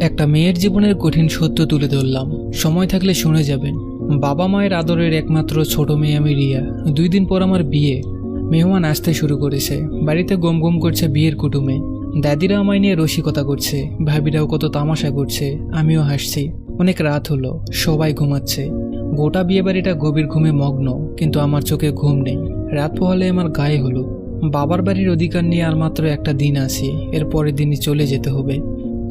একটা মেয়ের জীবনের কঠিন সত্য তুলে ধরলাম, সময় থাকলে শুনে যাবেন। বাবা মায়ের আদরের একমাত্র ছোট মেয়ে আমি রিয়া। 2 দিন পর আমার বিয়ে। মেহমান আসতে শুরু করেছে, বাড়িতে গম গম করছে বিয়ের কুটুমে। দাদিরা আমায় নিয়ে রসিকতা করছে, ভাবিরাও কত তামাশা করছে, আমিও হাসছি। অনেক রাত হলো, সবাই ঘুমাচ্ছে। গোটা বিয়ে বাড়িটা গভীর ঘুমে মগ্ন, কিন্তু আমার চোখে ঘুম নেই। রাত পোহালে আমার গায়ে হলো। বাবার বাড়ির অধিকার নিয়ে আর মাত্র একটা দিন আছে, এর পরের দিনই চলে যেতে হবে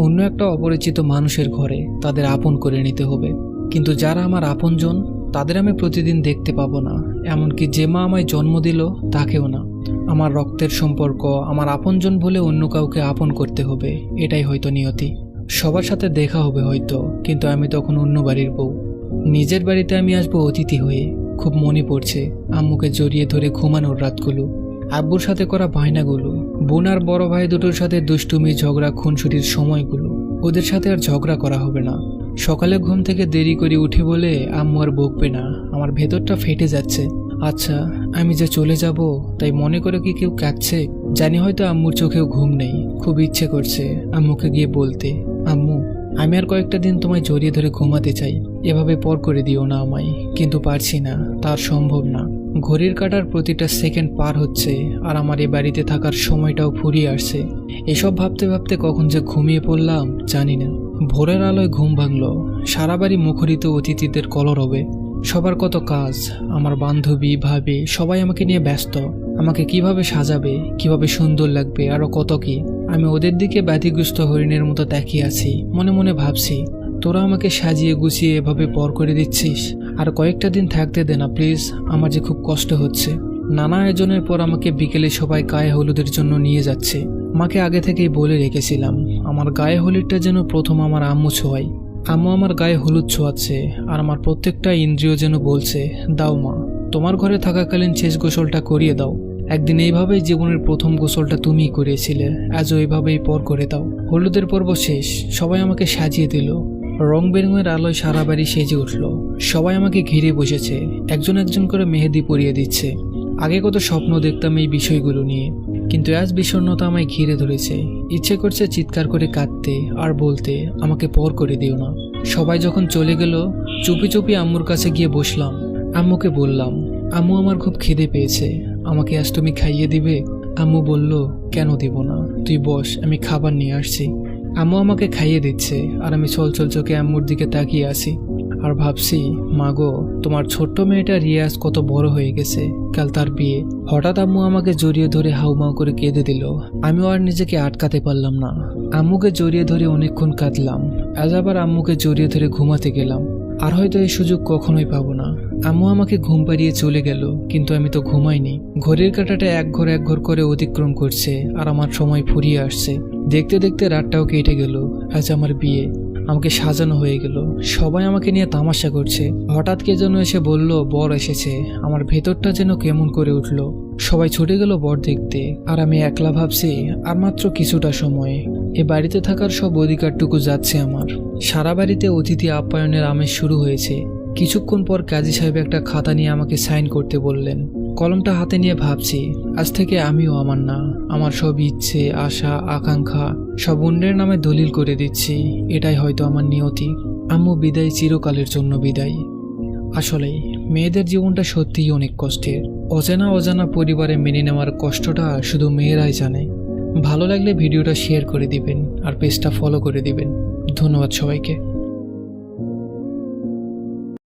অন্য একটা অপরিচিত মানুষের ঘরে। তাদের আপন করে নিতে হবে, কিন্তু যারা আমার আপনজন তাদের আমি প্রতিদিন দেখতে পাবো না। এমনকি যে মা আমায় জন্ম দিল তাকেও না। আমার রক্তের সম্পর্ক, আমার আপনজন বলে অন্য কাউকে আপন করতে হবে, এটাই হয়তো নিয়তি। সবার সাথে দেখা হবে হয়তো, কিন্তু আমি তখন অন্য বাড়ির বউ। নিজের বাড়িতে আমি আসবো অতিথি হয়ে। খুব মনে পড়ছে আম্মুকে জড়িয়ে ধরে ঘুমানোর রাতগুলো, আব্বুর সাথে করা বায়নাগুলো, বোন আর বড় ভাই দুটোর সাথে দুষ্টুমি, ঝগড়া, খুনসুটির সময়গুলো। ওদের সাথে আর ঝগড়া করা হবে না। সকালে ঘুম থেকে দেরি করে উঠে বলে আম্মু আর বকবে না। আমার ভেতরটা ফেটে যাচ্ছে। আচ্ছা, আমি যে চলে যাব তাই মনে করে কি কেউ কাঁদছে? জানি হয়তো আম্মুর চোখেও ঘুম নেই। খুব ইচ্ছে করছে আম্মুকে গিয়ে বলতে, আম্মু আমি আর কয়েকটা দিন তোমায় জড়িয়ে ধরে ঘুমাতে চাই, এভাবে পর করে দিও না আমায়। কিন্তু পারছি না, তার সম্ভব না। ঘড়ির কাঁটার প্রতিটা সেকেন্ড পার হচ্ছে, আর আমার এ বাড়িতে থাকার সময়টাও ফুরিয়ে আসছে। এসব ভাবতে ভাবতে কখন যে ঘুমিয়ে পড়লাম জানি না। ভোরের আলোয় ঘুম ভাঙল। সারা বাড়ি মুখরিত অতিথিদের কলরবে। সবার কত কাজ। আমার বান্ধবী, ভাবি সবাই আমাকে নিয়ে ব্যস্ত। আমাকে কিভাবে সাজাবে, কিভাবে সুন্দর লাগবে, আরো কত কি। আমি ওদের দিকে ব্যাধিগ্রস্ত হরিণের মতো তাকিয়ে আছি। মনে মনে ভাবছি, তোরা আমাকে সাজিয়ে গুছিয়ে এভাবে পর করে দিচ্ছিস। আর কয়েকটা দিন থাকতে দে না প্লিজ, আমার যে খুব কষ্ট হচ্ছে। নানা আয়োজনের পর আমাকে বিকেলে সবাই গায়ে হলুদের জন্য নিয়ে যাচ্ছে। মাকে আগে থেকেই বলে রেখেছিলাম আমার গায়ে হলুদটা যেন প্রথম আমার আম্মু ছোঁয়াই। আম্মু আমার গায়ে হলুদ ছোঁয়াচ্ছে, আর আমার প্রত্যেকটা ইন্দ্রিয় যেন বলছে, দাও মা, তোমার ঘরে থাকাকালীন শেষ গোসলটা করিয়ে দাও। একদিন এইভাবেই জীবনের প্রথম গোসলটা তুমিই করিয়েছিলে, আজও এইভাবেই পর করে দাও। হলুদের পর্ব শেষ। সবাই আমাকে সাজিয়ে দিল। রং বেরঙের আলোয় সারা বাড়ি সেজে উঠল। সবাই আমাকে ঘিরে বসেছে, একজন একজন করে মেহেদি পরিয়ে দিচ্ছে। আগে কত স্বপ্ন দেখতাম এই বিষয়গুলো নিয়ে, কিন্তু আজ বিষণ্ণতা আমায় ঘিরে ধরেছে। ইচ্ছে করছে চিৎকার করে কাঁদতে আর বলতে, আমাকে পর করে দিও না। সবাই যখন চলে গেল, চুপি চুপি আম্মুর কাছে গিয়ে বসলাম। আম্মুকে বললাম, আম্মু আমার খুব খিদে পেয়েছে, আমাকে আজ তুমি খাইয়ে দিবে? আম্মু বলল, কেন দিব না, তুই বস, আমি খাবার নিয়ে আসছি। আম্মু আমাকে খাইয়ে দিচ্ছে, আর আমি ছলছল চোখে আম্মুর দিকে তাকিয়ে আছি আর ভাবছি, মাগো তোমার ছোট্ট মেয়েটা রিয়াজ কত বড় হয়ে গেছে, কাল তার বিয়ে। হঠাৎ আম্মু আমাকে জড়িয়ে ধরে হাউমাউ করে কেঁদে দিল। আমিও আর নিজেকে আটকাতে পারলাম না। আম্মুকে জড়িয়ে ধরে অনেকক্ষণ কাঁদলাম। আজ আবার আম্মুকে জড়িয়ে ধরে ঘুমাতে গেলাম। আর হয়তো এই সুযোগ কখনোই পাবো না। আম্মু আমাকে ঘুম পাড়িয়ে চলে গেল, কিন্তু আমি তো ঘুমাইনি। ঘড়ির কাঁটাটা এক ঘর করে অতিক্রম করছে, আর আমার সময় ফুরিয়ে আসছে। দেখতে দেখতে রাতটাও কেটে গেল। আজ আমার বিয়ে, আমাকে সাজানো হয়ে গেল। সবাই আমাকে নিয়ে তামাশা করছে। হঠাৎ কে যেন এসে বলল বর এসেছে। আমার ভেতরটা যেন কেমন করে উঠল। সবাই ছুটে গেল বর দেখতে, আর আমি একলা ভাবছি, আর মাত্র কিছুটা সময় এ বাড়িতে থাকার সব অধিকারটুকু যাচ্ছে আমার। সারা বাড়িতে অতিথি আপ্যায়নের আমেজ শুরু হয়েছে। কিছুক্ষণ পর কাজী সাহেব একটা খাতা নিয়ে আমাকে সাইন করতে বললেন। কলমটা হাতে নিয়ে ভাবছি, আজ থেকে আমিও আমার না, আমার সব ইচ্ছে, আশা, আকাঙ্ক্ষা সব অন্যের নামে দলিল করে দিচ্ছি। এটাই হয়তো আমার নিয়তি। আম্মু বিদায়, চিরকালের জন্য বিদায়। আসলেই মেয়েদের জীবনটা সত্যিই অনেক কষ্টের। অজানা পরিবারে মেনে নেওয়ার কষ্টটা শুধু মেয়েরাই জানে। ভালো লাগলে ভিডিওটা শেয়ার করে দিবেন, আর পেজটা ফলো করে দিবেন। ধন্যবাদ সবাইকে।